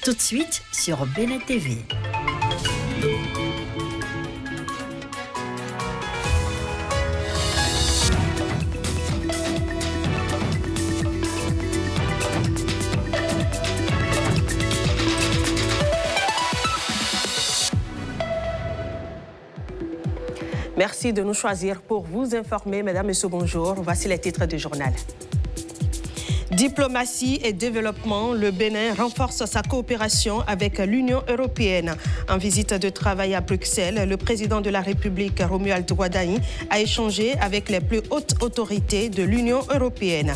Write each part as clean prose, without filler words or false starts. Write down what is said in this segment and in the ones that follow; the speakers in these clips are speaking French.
Tout de suite sur Bénin TV. Merci de nous choisir pour vous informer. Mesdames, Messieurs, bonjour. Voici les titres du journal. Diplomatie et développement, le Bénin renforce sa coopération avec l'Union européenne. En visite de travail à Bruxelles, le président de la République, Romuald Wadaini, a échangé avec les plus hautes autorités de l'Union européenne.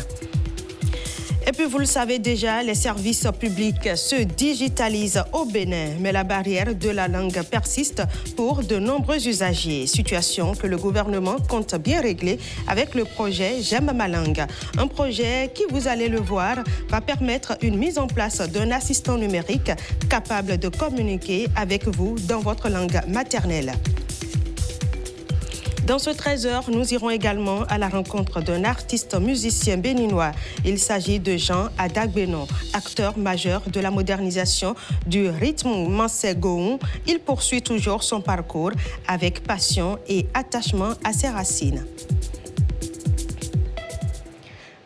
Et puis, vous le savez déjà, les services publics se digitalisent au Bénin, mais la barrière de la langue persiste pour de nombreux usagers. Situation que le gouvernement compte bien régler avec le projet J'aime ma langue. Un projet qui, vous allez le voir, va permettre une mise en place d'un assistant numérique capable de communiquer avec vous dans votre langue maternelle. Dans ce 13h, nous irons également à la rencontre d'un artiste musicien béninois. Il s'agit de Jean Adagbenon, acteur majeur de la modernisation du rythme Mansé-Gohou. Il poursuit toujours son parcours avec passion et attachement à ses racines.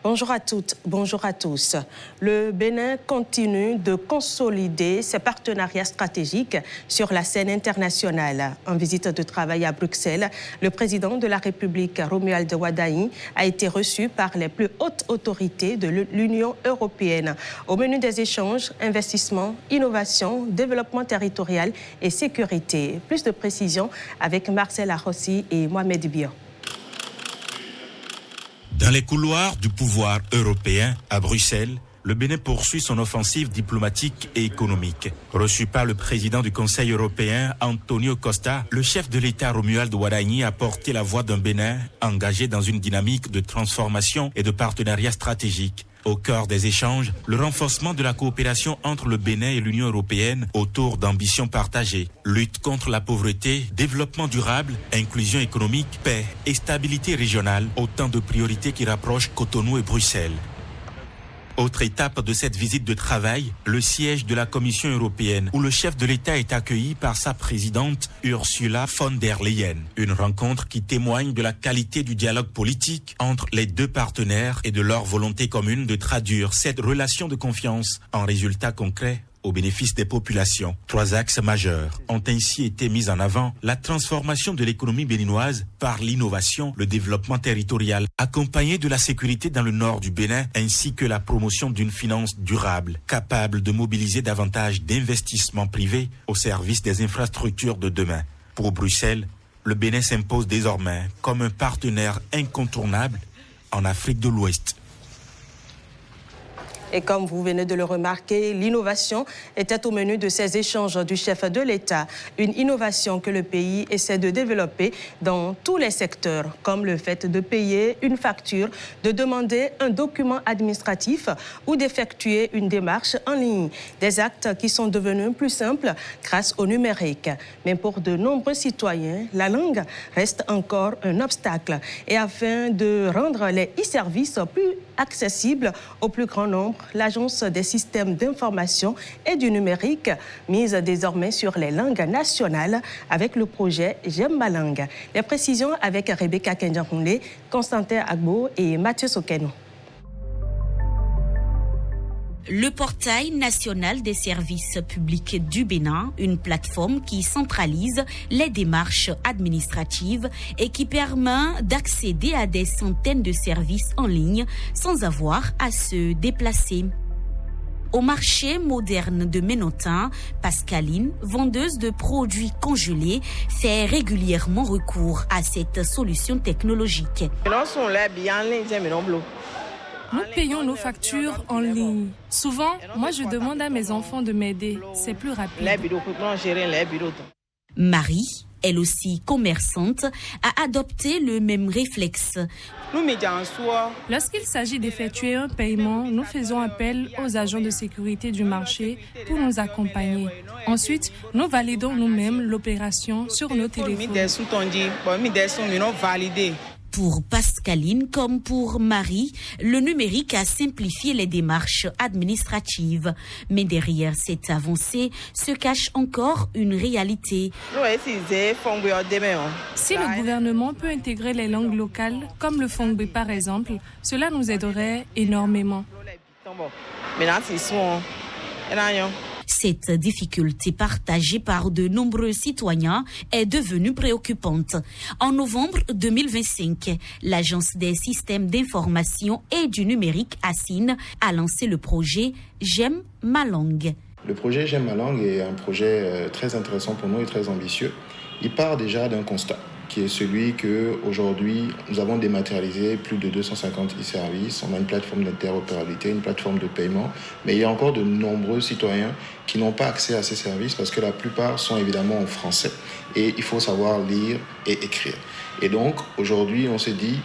Bonjour à toutes, bonjour à tous. Le Bénin continue de consolider ses partenariats stratégiques sur la scène internationale. En visite de travail à Bruxelles, le président de la République, Romuald Wadaini, a été reçu par les plus hautes autorités de l'Union européenne. Au menu des échanges, investissement, innovation, développement territorial et sécurité. Plus de précisions avec Marcel Arrossi et Mohamed Bion. Dans les couloirs du pouvoir européen à Bruxelles, le Bénin poursuit son offensive diplomatique et économique. Reçu par le président du Conseil européen, Antonio Costa, le chef de l'État Romuald Wadaini a porté la voix d'un Bénin engagé dans une dynamique de transformation et de partenariat stratégique. Au cœur des échanges, le renforcement de la coopération entre le Bénin et l'Union européenne autour d'ambitions partagées. Lutte contre la pauvreté, développement durable, inclusion économique, paix et stabilité régionale, autant de priorités qui rapprochent Cotonou et Bruxelles. Autre étape de cette visite de travail, le siège de la Commission européenne, où le chef de l'État est accueilli par sa présidente Ursula von der Leyen. Une rencontre qui témoigne de la qualité du dialogue politique entre les deux partenaires et de leur volonté commune de traduire cette relation de confiance en résultats concrets au bénéfice des populations. 3 axes majeurs ont ainsi été mis en avant: la transformation de l'économie béninoise par l'innovation, le développement territorial, accompagné de la sécurité dans le nord du Bénin, ainsi que la promotion d'une finance durable, capable de mobiliser davantage d'investissements privés au service des infrastructures de demain. Pour Bruxelles, le Bénin s'impose désormais comme un partenaire incontournable en Afrique de l'Ouest. Et comme vous venez de le remarquer, l'innovation était au menu de ces échanges du chef de l'État. Une innovation que le pays essaie de développer dans tous les secteurs, comme le fait de payer une facture, de demander un document administratif ou d'effectuer une démarche en ligne. Des actes qui sont devenus plus simples grâce au numérique. Mais pour de nombreux citoyens, la langue reste encore un obstacle. Et afin de rendre les e-services plus accessibles au plus grand nombre, l'Agence des systèmes d'information et du numérique mise désormais sur les langues nationales avec le projet J'aime ma langue. Les précisions avec Rebecca Kenjankounle, Constantin Agbo et Mathieu Sokeno. Le portail national des services publics du Bénin, une plateforme qui centralise les démarches administratives et qui permet d'accéder à des centaines de services en ligne sans avoir à se déplacer. Au marché moderne de Ménotin, Pascaline, vendeuse de produits congelés, fait régulièrement recours à cette solution technologique. Nous payons nos factures en ligne. Souvent, moi je demande à mes enfants de m'aider. C'est plus rapide. Marie, elle aussi commerçante, a adopté le même réflexe. Lorsqu'il s'agit d'effectuer un paiement, nous faisons appel aux agents de sécurité du marché pour nous accompagner. Ensuite, nous validons nous-mêmes l'opération sur nos téléphones. Pour Pascaline comme pour Marie, le numérique a simplifié les démarches administratives. Mais derrière cette avancée se cache encore une réalité. Si le gouvernement peut intégrer les langues locales, comme le Fongbe par exemple, cela nous aiderait énormément. Cette difficulté partagée par de nombreux citoyens est devenue préoccupante. En novembre 2025, l'Agence des systèmes d'information et du numérique ASIN a lancé le projet J'aime ma langue. Le projet J'aime ma langue est un projet très intéressant pour nous et très ambitieux. Il part déjà d'un constat qui est celui qu'aujourd'hui, nous avons dématérialisé plus de 250 e-services. On a une plateforme d'interopérabilité, une plateforme de paiement, mais il y a encore de nombreux citoyens qui n'ont pas accès à ces services parce que la plupart sont évidemment en français et il faut savoir lire et écrire. Et donc, aujourd'hui, on s'est dit,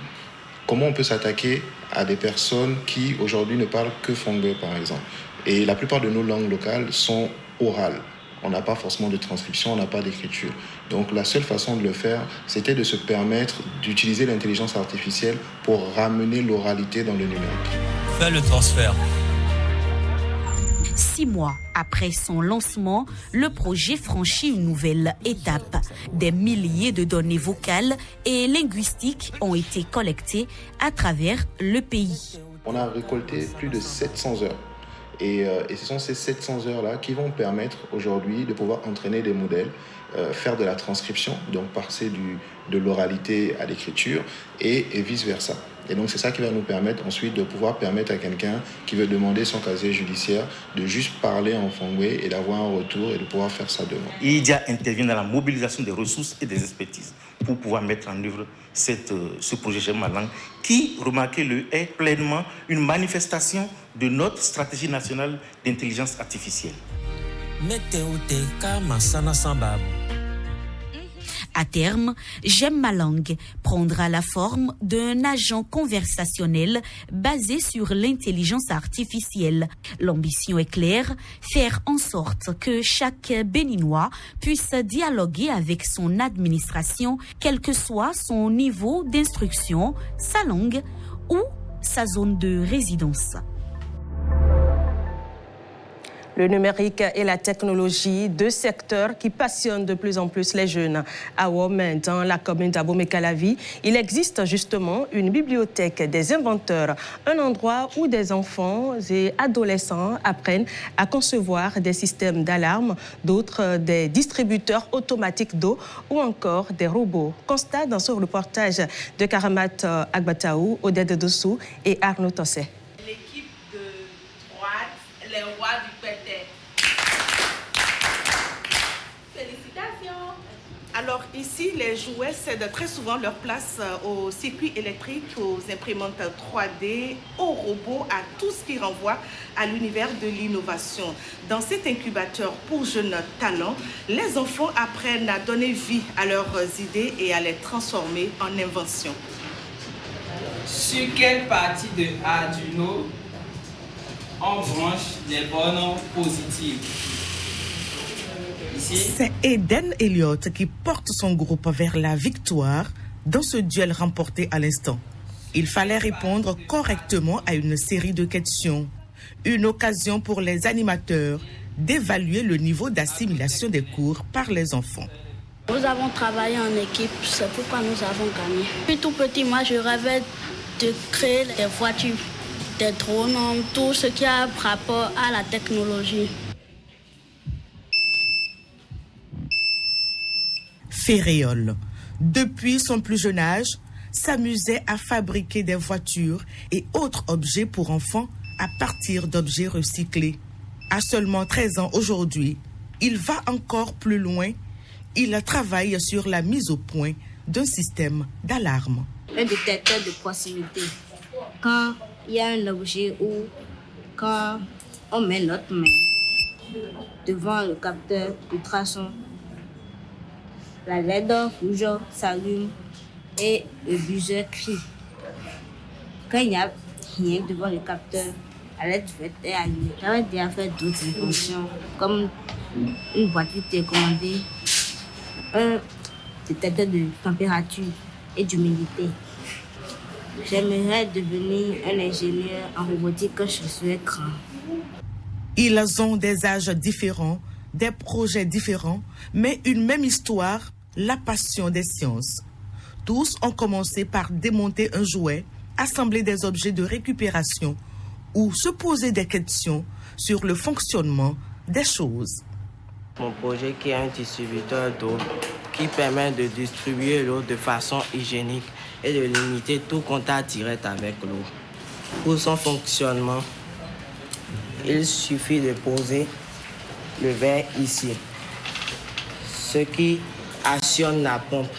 comment on peut s'attaquer à des personnes qui, aujourd'hui, ne parlent que Fongbe, par exemple. Et la plupart de nos langues locales sont orales. On n'a pas forcément de transcription, on n'a pas d'écriture. Donc la seule façon de le faire, c'était de se permettre d'utiliser l'intelligence artificielle pour ramener l'oralité dans le numérique. Fais le transfert. 6 mois après son lancement, le projet franchit une nouvelle étape. Des milliers de données vocales et linguistiques ont été collectées à travers le pays. On a récolté plus de 700 heures. Et ce sont ces 700 heures-là qui vont permettre aujourd'hui de pouvoir entraîner des modèles, faire de la transcription, donc passer de l'oralité à l'écriture et vice-versa. Et donc c'est ça qui va nous permettre ensuite de pouvoir permettre à quelqu'un qui veut demander son casier judiciaire de juste parler en Fongbe et d'avoir un retour et de pouvoir faire sa demande. IDIA intervient dans la mobilisation des ressources et des expertises pour pouvoir mettre en œuvre ce projet J'aime ma langue qui, remarquez-le, est pleinement une manifestation de notre stratégie nationale d'intelligence artificielle. À terme, J'aime ma langue prendra la forme d'un agent conversationnel basé sur l'intelligence artificielle. L'ambition est claire, faire en sorte que chaque Béninois puisse dialoguer avec son administration, quel que soit son niveau d'instruction, sa langue ou sa zone de résidence. Le numérique et la technologie, deux secteurs qui passionnent de plus en plus les jeunes. À Womé, dans la commune d'Abomey-Calavi, il existe justement une bibliothèque des inventeurs, un endroit où des enfants et adolescents apprennent à concevoir des systèmes d'alarme, d'autres des distributeurs automatiques d'eau ou encore des robots. Constat dans ce reportage de Karamat Agbataou, Odette Dossou et Arnaud Tossé. L'équipe de droite, les rois du Pété. Félicitations. Alors ici, les jouets cèdent très souvent leur place aux circuits électriques, aux imprimantes 3D, aux robots, à tout ce qui renvoie à l'univers de l'innovation. Dans cet incubateur pour jeunes talents, les enfants apprennent à donner vie à leurs idées et à les transformer en inventions. Sur quelle partie de Arduino on branche des bornes positives? C'est Eden Elliott qui porte son groupe vers la victoire dans ce duel remporté à l'instant. Il fallait répondre correctement à une série de questions. Une occasion pour les animateurs d'évaluer le niveau d'assimilation des cours par les enfants. Nous avons travaillé en équipe, c'est pourquoi nous avons gagné. Depuis tout petit, moi je rêvais de créer des voitures, des drones, tout ce qui a rapport à la technologie. Ferréol, depuis son plus jeune âge, s'amusait à fabriquer des voitures et autres objets pour enfants à partir d'objets recyclés. À seulement 13 ans aujourd'hui, il va encore plus loin. Il travaille sur la mise au point d'un système d'alarme. Un détecteur de proximité. Quand il y a un objet ou quand on met notre main devant le capteur ultrason, la LED rouge s'allume et le buzzer crie. Quand il n'y a rien devant le capteur, la LED verte est allumée. J'avais déjà fait d'autres inventions comme une voiture télécommandée, un détecteur de température et d'humidité. J'aimerais devenir un ingénieur en robotique quand je serai grand. Ils ont des âges différents, des projets différents, mais une même histoire, la passion des sciences. Tous ont commencé par démonter un jouet, assembler des objets de récupération ou se poser des questions sur le fonctionnement des choses. Mon projet qui est un distributeur d'eau qui permet de distribuer l'eau de façon hygiénique et de limiter tout contact direct avec l'eau. Pour son fonctionnement, il suffit de poser le verre ici, ce qui actionne la pompe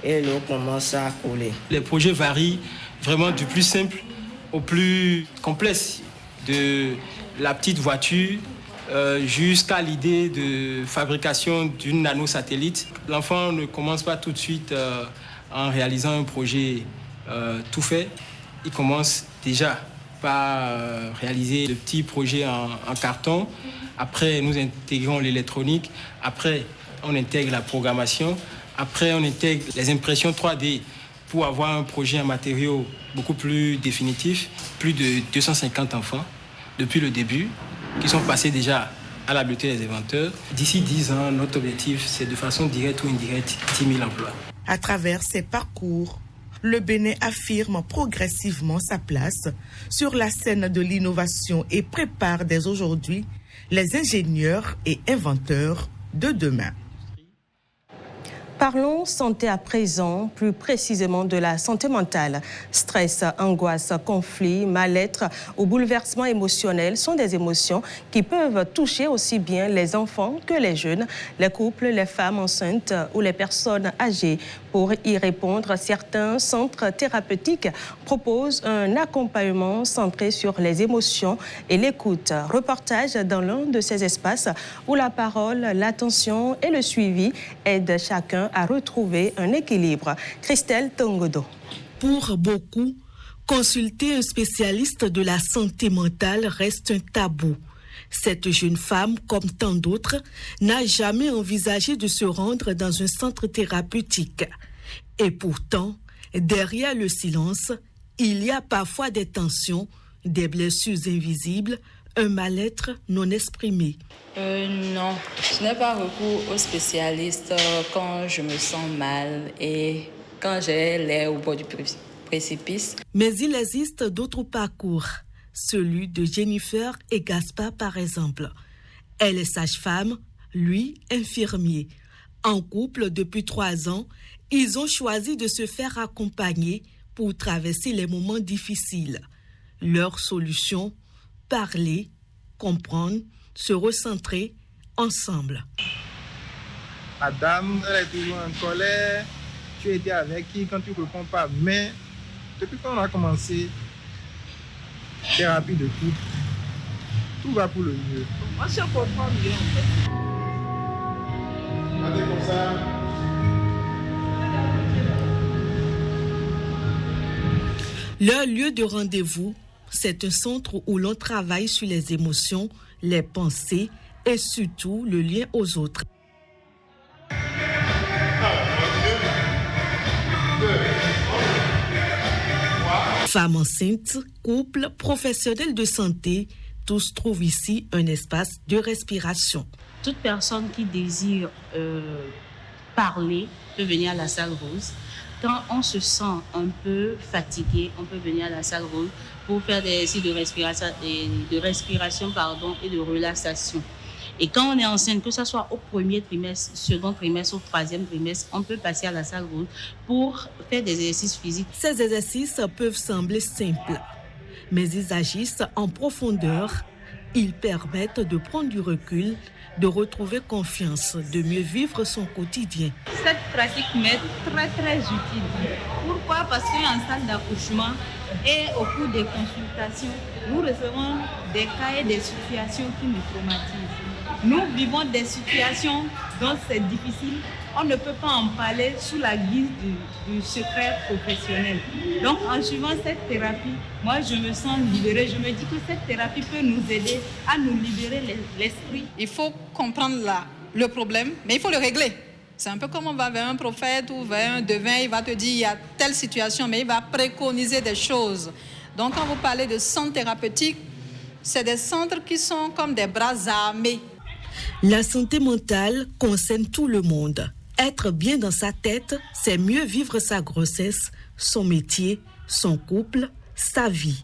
et l'eau commence à couler. Les projets varient vraiment du plus simple au plus complexe, de la petite voiture jusqu'à l'idée de fabrication d'une nanosatellite. L'enfant ne commence pas tout de suite en réalisant un projet tout fait. Il commence déjà par réaliser de petits projets en carton. Après, nous intégrons l'électronique. Après, on intègre la programmation. Après, on intègre les impressions 3D pour avoir un projet en matériaux beaucoup plus définitif. Plus de 250 enfants depuis le début qui sont passés déjà à la bibliothèque des inventeurs. D'ici 10 ans, notre objectif, c'est de façon directe ou indirecte 10 000 emplois. À travers ces parcours, le Bénin affirme progressivement sa place sur la scène de l'innovation et prépare dès aujourd'hui les ingénieurs et inventeurs de demain. Parlons santé à présent, plus précisément de la santé mentale. Stress, angoisse, conflit, mal-être ou bouleversement émotionnel sont des émotions qui peuvent toucher aussi bien les enfants que les jeunes, les couples, les femmes enceintes ou les personnes âgées. Pour y répondre, certains centres thérapeutiques proposent un accompagnement centré sur les émotions et l'écoute. Reportage dans l'un de ces espaces où la parole, l'attention et le suivi aident chacun à retrouver un équilibre. Christelle Tongodo. Pour beaucoup, consulter un spécialiste de la santé mentale reste un tabou. Cette jeune femme, comme tant d'autres, n'a jamais envisagé de se rendre dans un centre thérapeutique. Et pourtant, derrière le silence, il y a parfois des tensions, des blessures invisibles, un mal-être non exprimé. Non, je n'ai pas recours aux spécialistes quand je me sens mal et quand j'ai l'air au bord du précipice. Mais il existe d'autres parcours, celui de Jennifer et Gaspard par exemple. Elle est sage-femme, lui infirmier. En couple depuis 3 ans, ils ont choisi de se faire accompagner pour traverser les moments difficiles. Leur solution, parler, comprendre, se recentrer ensemble. Madame, elle est toujours en colère. Tu étais avec qui quand tu ne réponds pas? Mais depuis qu'on a commencé thérapie de couple, tout va pour le mieux. On se comprend mieux en fait. Regardez comme ça. Leur lieu de rendez-vous, c'est un centre où l'on travaille sur les émotions, les pensées et surtout le lien aux autres. Femmes enceintes, couples, professionnels de santé, tous trouvent ici un espace de respiration. Toute personne qui désire parler peut venir à la salle rose. Quand on se sent un peu fatigué, on peut venir à la salle rose pour faire des exercices de respiration, et de relaxation. Et quand on est enceinte, que ce soit au premier trimestre, second trimestre ou troisième trimestre, on peut passer à la salle rose pour faire des exercices physiques. Ces exercices peuvent sembler simples, mais ils agissent en profondeur. Ils permettent de prendre du recul, de retrouver confiance, de mieux vivre son quotidien. Cette pratique m'est très très utile. Pourquoi? Parce qu'en salle d'accouchement et au cours des consultations, nous recevons des cas et des situations qui nous traumatisent. Nous vivons des situations dont c'est difficile. On ne peut pas en parler sous la guise du secret professionnel. Donc en suivant cette thérapie, moi je me sens libérée. Je me dis que cette thérapie peut nous aider à nous libérer l'esprit. Il faut comprendre le problème, mais il faut le régler. C'est un peu comme on va vers un prophète ou vers un devin, il va te dire il y a telle situation, mais il va préconiser des choses. Donc quand vous parlez de centres thérapeutiques, c'est des centres qui sont comme des bras armés. La santé mentale concerne tout le monde. Être bien dans sa tête, c'est mieux vivre sa grossesse, son métier, son couple, sa vie.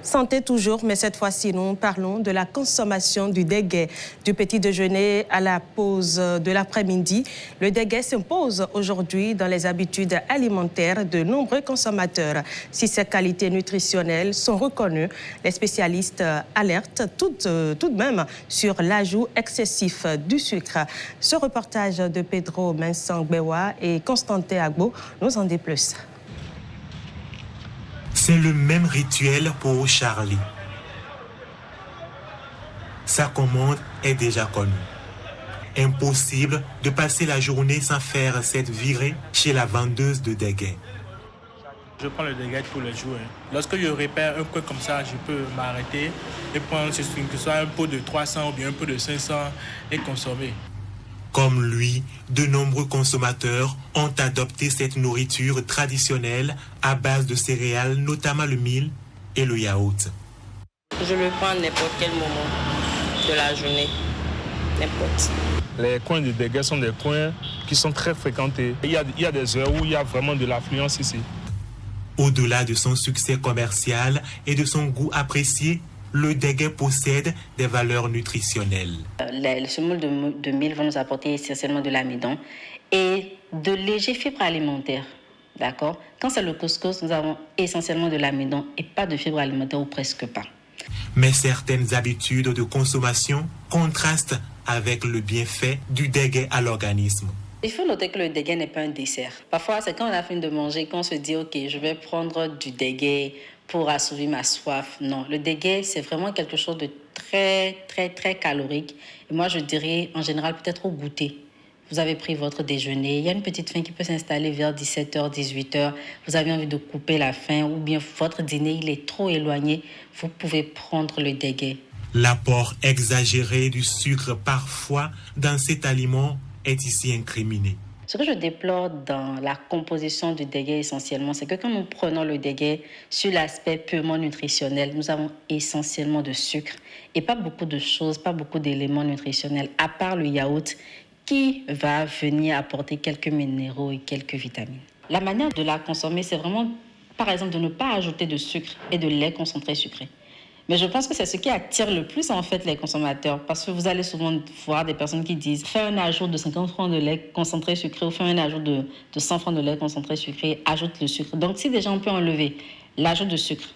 Santé toujours, mais cette fois-ci, nous parlons de la consommation du déguet. Du petit déjeuner à la pause de l'après-midi, le déguet s'impose aujourd'hui dans les habitudes alimentaires de nombreux consommateurs. Si ses qualités nutritionnelles sont reconnues, les spécialistes alertent tout de même sur l'ajout excessif du sucre. Ce reportage de Pedro Mensang-Bewa et Constantin Agbo nous en dit plus. C'est le même rituel pour Charlie. Sa commande est déjà connue. Impossible de passer la journée sans faire cette virée chez la vendeuse de déguet. Je prends le déguet tous les jours. Lorsque je repère un coin comme ça, je peux m'arrêter et prendre que ce soit un pot de 300 ou bien un pot de 500 et consommer. Comme lui, de nombreux consommateurs ont adopté cette nourriture traditionnelle à base de céréales, notamment le mil et le yaourt. Je le prends à n'importe quel moment de la journée, n'importe. Les coins de déguet sont des coins qui sont très fréquentés. Il y a des heures où il y a vraiment de l'affluence ici. Au-delà de son succès commercial et de son goût apprécié, le déguet possède des valeurs nutritionnelles. Le semoule de mil va nous apporter essentiellement de l'amidon et de légers fibres alimentaires. D'accord ? Quand c'est le couscous, nous avons essentiellement de l'amidon et pas de fibres alimentaires ou presque pas. Mais certaines habitudes de consommation contrastent avec le bienfait du déguet à l'organisme. Il faut noter que le déguet n'est pas un dessert. Parfois, c'est quand on a fini de manger qu'on se dit « Ok, je vais prendre du déguet pour assouvir ma soif ». Non, le déguet, c'est vraiment quelque chose de très, très, très calorique. Et moi, je dirais, en général, peut-être au goûter. Vous avez pris votre déjeuner, il y a une petite faim qui peut s'installer vers 17h, 18h. Vous avez envie de couper la faim ou bien votre dîner, il est trop éloigné. Vous pouvez prendre le déguet. L'apport exagéré du sucre parfois dans cet aliment est ici incriminé. Ce que je déplore dans la composition du déguet essentiellement, c'est que quand nous prenons le déguet sur l'aspect purement nutritionnel, nous avons essentiellement de sucre et pas beaucoup de choses, pas beaucoup d'éléments nutritionnels, à part le yaourt qui va venir apporter quelques minéraux et quelques vitamines. La manière de la consommer, c'est vraiment, par exemple, de ne pas ajouter de sucre et de lait concentré sucré. Mais je pense que c'est ce qui attire le plus en fait les consommateurs, parce que vous allez souvent voir des personnes qui disent fais un ajout de 50 francs de lait concentré sucré ou fais un ajout de 100 francs de lait concentré sucré, ajoute le sucre. Donc si déjà on peut enlever l'ajout de sucre,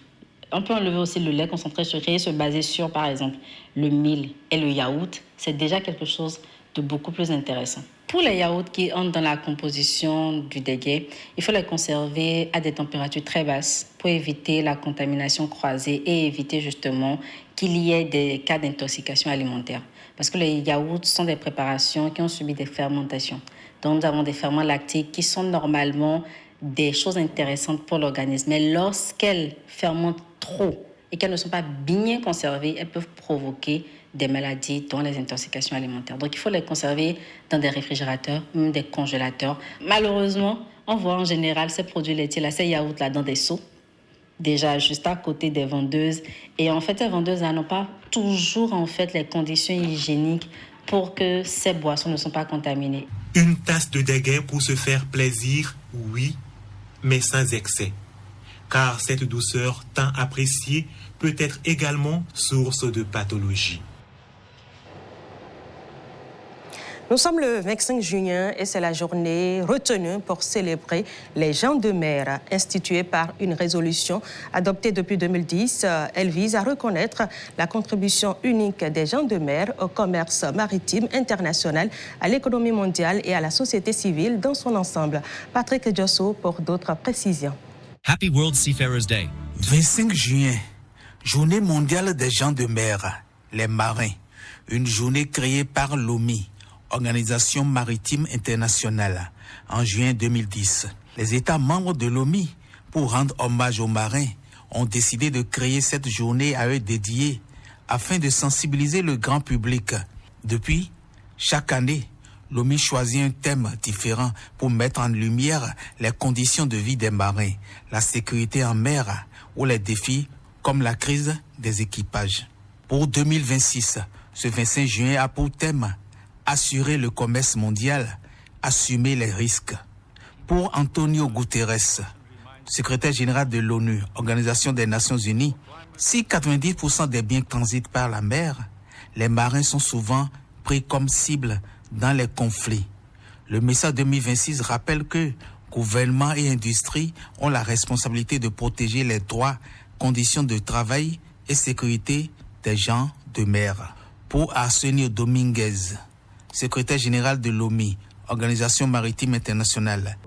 on peut enlever aussi le lait concentré sucré et se baser sur par exemple le mil et le yaourt, c'est déjà quelque chose de beaucoup plus intéressant. Pour les yaourts qui entrent dans la composition du déguet, il faut les conserver à des températures très basses pour éviter la contamination croisée et éviter justement qu'il y ait des cas d'intoxication alimentaire. Parce que les yaourts sont des préparations qui ont subi des fermentations. Donc nous avons des ferments lactiques qui sont normalement des choses intéressantes pour l'organisme. Mais lorsqu'elles fermentent trop et qu'elles ne sont pas bien conservées, elles peuvent provoquer des maladies, dont les intoxications alimentaires. Donc, il faut les conserver dans des réfrigérateurs, même des congélateurs. Malheureusement, on voit en général ces produits laitiers, ces yaourts-là, dans des seaux, déjà juste à côté des vendeuses. Et en fait, ces vendeuses-là n'ont pas toujours en fait, les conditions hygiéniques pour que ces boissons ne soient pas contaminées. Une tasse de déguet pour se faire plaisir, oui, mais sans excès. Car cette douceur tant appréciée peut être également source de pathologie. Nous sommes le 25 juin et c'est la journée retenue pour célébrer les gens de mer. Instituée par une résolution adoptée depuis 2010, elle vise à reconnaître la contribution unique des gens de mer au commerce maritime international, à l'économie mondiale et à la société civile dans son ensemble. Patrick Diosso pour d'autres précisions. Happy World Seafarers Day. 25 juin, journée mondiale des gens de mer, les marins. Une journée créée par l'OMI, Organisation maritime internationale, en juin 2010. Les États membres de l'OMI, pour rendre hommage aux marins, ont décidé de créer cette journée à eux dédiée afin de sensibiliser le grand public. Depuis, Chaque année, Lomé choisit un thème différent pour mettre en lumière les conditions de vie des marins, la sécurité en mer ou les défis comme la crise des équipages. Pour 2026, ce 25 juin a pour thème « Assurer le commerce mondial, assumer les risques ». Pour Antonio Guterres, secrétaire général de l'ONU, Organisation des Nations Unies, si 90% des biens transitent par la mer, les marins sont souvent pris comme cible dans les conflits. Le message 2026 rappelle que gouvernement et industrie ont la responsabilité de protéger les droits, conditions de travail et sécurité des gens de mer. Pour Arsenio Dominguez, secrétaire général de l'OMI, Organisation maritime internationale,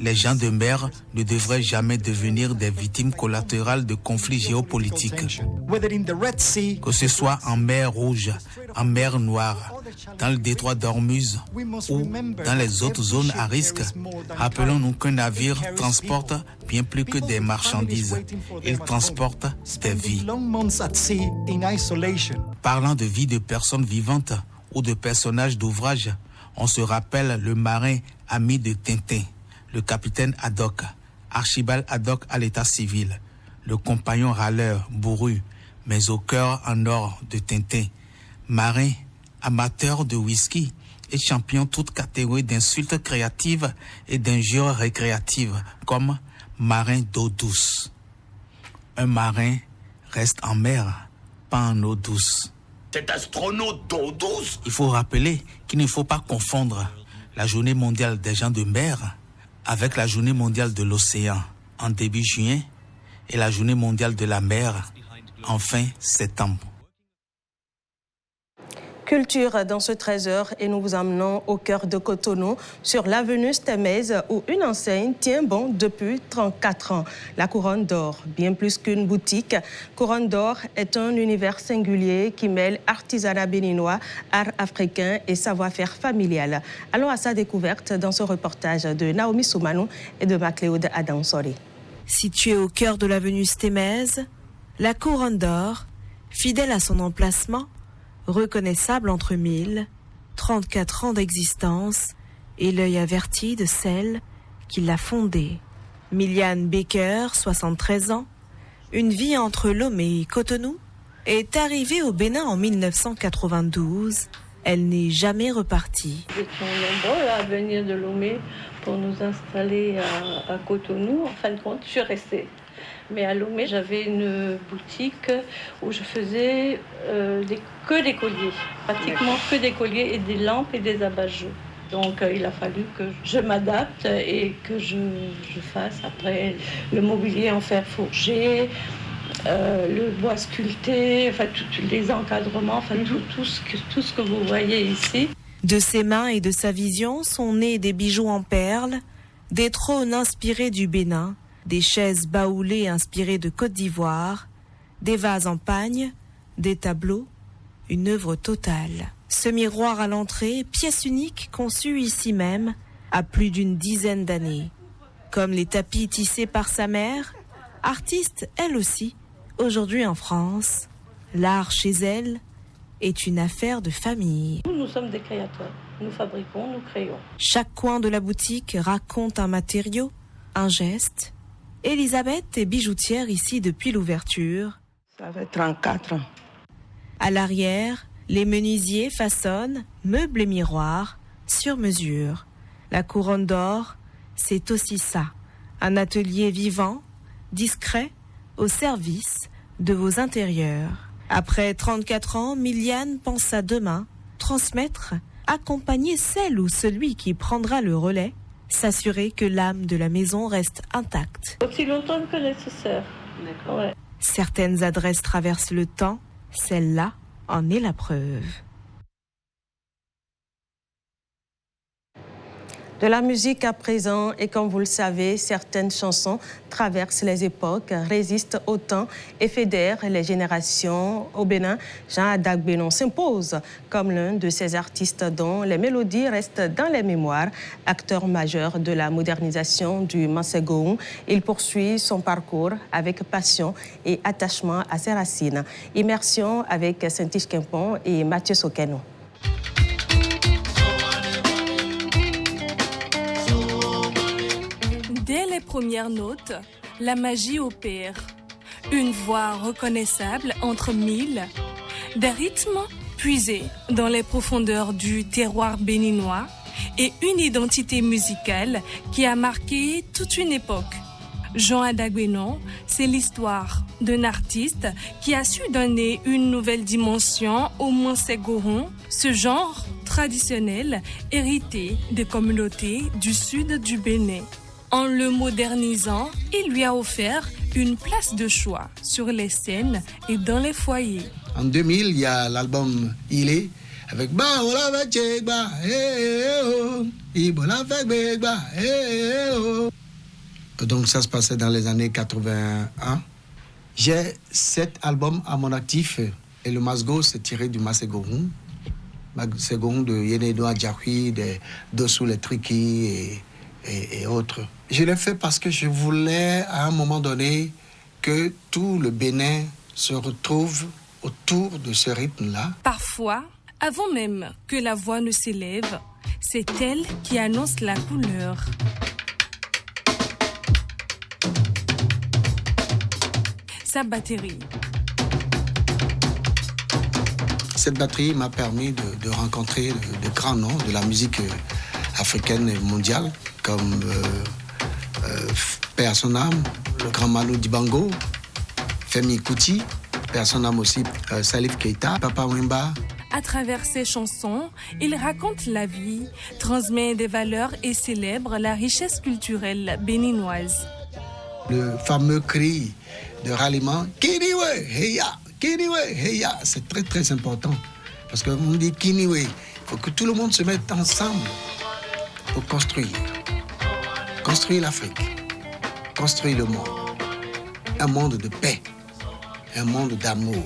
les gens de mer ne devraient jamais devenir des victimes collatérales de conflits géopolitiques. Que ce soit en mer Rouge, en mer Noire, dans le détroit d'Ormuz ou dans les autres zones à risque, rappelons-nous qu'un navire transporte bien plus que des marchandises. Il transporte des vies. Parlant de vie de personnes vivantes ou de personnages d'ouvrage, on se rappelle le marin ami de Tintin, le capitaine Haddock, Archibald Haddock à l'état civil, le compagnon râleur, bourru, mais au cœur en or de Tintin, marin, amateur de whisky et champion toute catégorie d'insultes créatives et d'injures récréatives, comme marin d'eau douce. Un marin reste en mer, pas en eau douce. Cet astronaute d'eau douce. Il faut rappeler qu'il ne faut pas confondre la journée mondiale des gens de mer avec la journée mondiale de l'océan en début juin et la journée mondiale de la mer en fin septembre. Culture dans ce 13h et nous vous emmenons au cœur de Cotonou sur l'avenue Stemez où une enseigne tient bon depuis 34 ans. La Couronne d'Or, bien plus qu'une boutique, Couronne d'Or est un univers singulier qui mêle artisanat béninois, art africain et savoir-faire familial. Allons à sa découverte dans ce reportage de Naomi Soumanou et de Macléode Adansori. Située au cœur de l'avenue Stemez, la Couronne d'Or, fidèle à son emplacement, reconnaissable entre mille, 34 ans d'existence et l'œil averti de celle qui l'a fondée. Miliane Baker, 73 ans, une vie entre Lomé et Cotonou, est arrivée au Bénin en 1992. Elle n'est jamais repartie. Nous étions nombreux à venir de Lomé pour nous installer à Cotonou. En fin de compte, je suis restée. Mais à Lomé, j'avais une boutique où je faisais que des colliers, pratiquement que des colliers et des lampes et des abat-jeux. Donc il a fallu que je m'adapte et que je fasse après le mobilier en fer forgé, le bois sculpté, enfin tous les encadrements, enfin tout ce que vous voyez ici. De ses mains et de sa vision sont nés des bijoux en perles, des trônes inspirés du Bénin, des chaises baoulées inspirées de Côte d'Ivoire, des vases en pagne, des tableaux, une œuvre totale. Ce miroir à l'entrée, pièce unique conçue ici même, à plus d'une dizaine d'années. Comme les tapis tissés par sa mère, artiste elle aussi, aujourd'hui en France, l'art chez elle est une affaire de famille. Nous sommes des créateurs, nous fabriquons, nous créons. Chaque coin de la boutique raconte un matériau, un geste. Elisabeth est bijoutière ici depuis l'ouverture. Ça fait 34 ans. À l'arrière, les menuisiers façonnent meubles et miroirs sur mesure. La Couronne d'Or, c'est aussi ça. Un atelier vivant, discret, au service de vos intérieurs. Après 34 ans, Miliane pense à demain transmettre, accompagner celle ou celui qui prendra le relais, s'assurer que l'âme de la maison reste intacte. Aussi longtemps que nécessaire. D'accord. Ouais. Certaines adresses traversent le temps, celle-là en est la preuve. De la musique à présent, et comme vous le savez, certaines chansons traversent les époques, résistent au temps et fédèrent les générations. Au Bénin, Jean Haddock Benon s'impose comme l'un de ces artistes dont les mélodies restent dans les mémoires. Acteur majeur de la modernisation du Mansegoum, il poursuit son parcours avec passion et attachement à ses racines. Immersion avec Saint-Iche Quimpon et Mathieu Sokeno. premières notes, la magie opère. Une voix reconnaissable entre mille, des rythmes puisés dans les profondeurs du terroir béninois et une identité musicale qui a marqué toute une époque. Jean Adagbenon, c'est l'histoire d'un artiste qui a su donner une nouvelle dimension au Mansegoron, ce genre traditionnel hérité des communautés du sud du Bénin. En le modernisant, il lui a offert une place de choix sur les scènes et dans les foyers. En 2000, il y a l'album Il est avec donc ça se passait dans les années 81. J'ai 7 albums à mon actif et le Masgo c'est tiré du Masegoron. Masegoron de Yenedo Adjahui, de Dossou les Triki et autres. Je l'ai fait parce que je voulais à un moment donné que tout le Bénin se retrouve autour de ce rythme-là. Parfois, avant même que la voix ne s'élève, c'est elle qui annonce la couleur. Sa batterie. Cette batterie m'a permis de rencontrer de grands noms de la musique africaine et mondiale, comme Père son âme, le grand Manu Dibango, Femi Kuti, Père son âme aussi, Salif Keita, Papa Wemba. À travers ses chansons, il raconte la vie, transmet des valeurs et célèbre la richesse culturelle béninoise. Le fameux cri de ralliement Kiniwe Heya, Kiniwe Heya, c'est très très important parce que on dit Kiniwe, il faut que tout le monde se mette ensemble pour construire l'Afrique, construire le monde, un monde de paix, un monde d'amour.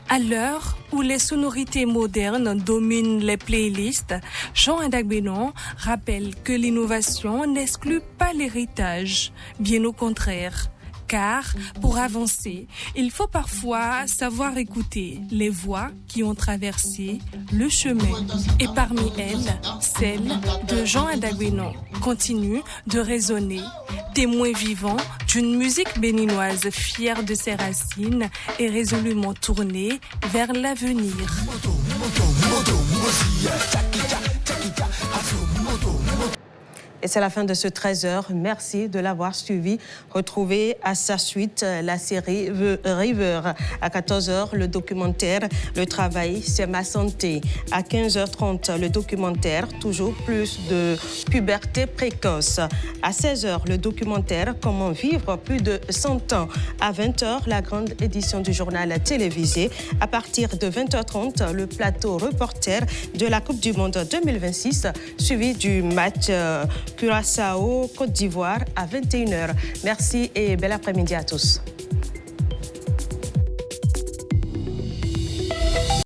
À l'heure où les sonorités modernes dominent les playlists, Jean Adagbenon rappelle que l'innovation n'exclut pas l'héritage, bien au contraire. Car, pour avancer, il faut parfois savoir écouter les voix qui ont traversé le chemin. Et parmi elles, celle de Jean Adagbenon continue de résonner, témoin vivant d'une musique béninoise fière de ses racines et résolument tournée vers l'avenir. Et c'est la fin de ce 13h. Merci de l'avoir suivi. Retrouvez à sa suite la série The River. À 14h, le documentaire Le travail, c'est ma santé. À 15h30, le documentaire Toujours plus de puberté précoce. À 16h, le documentaire Comment vivre plus de 100 ans. À 20h, la grande édition du journal télévisé. À partir de 20h30, le plateau reporter de la Coupe du Monde 2026, suivi du match Curaçao, Côte d'Ivoire à 21h. Merci et bel après-midi à tous.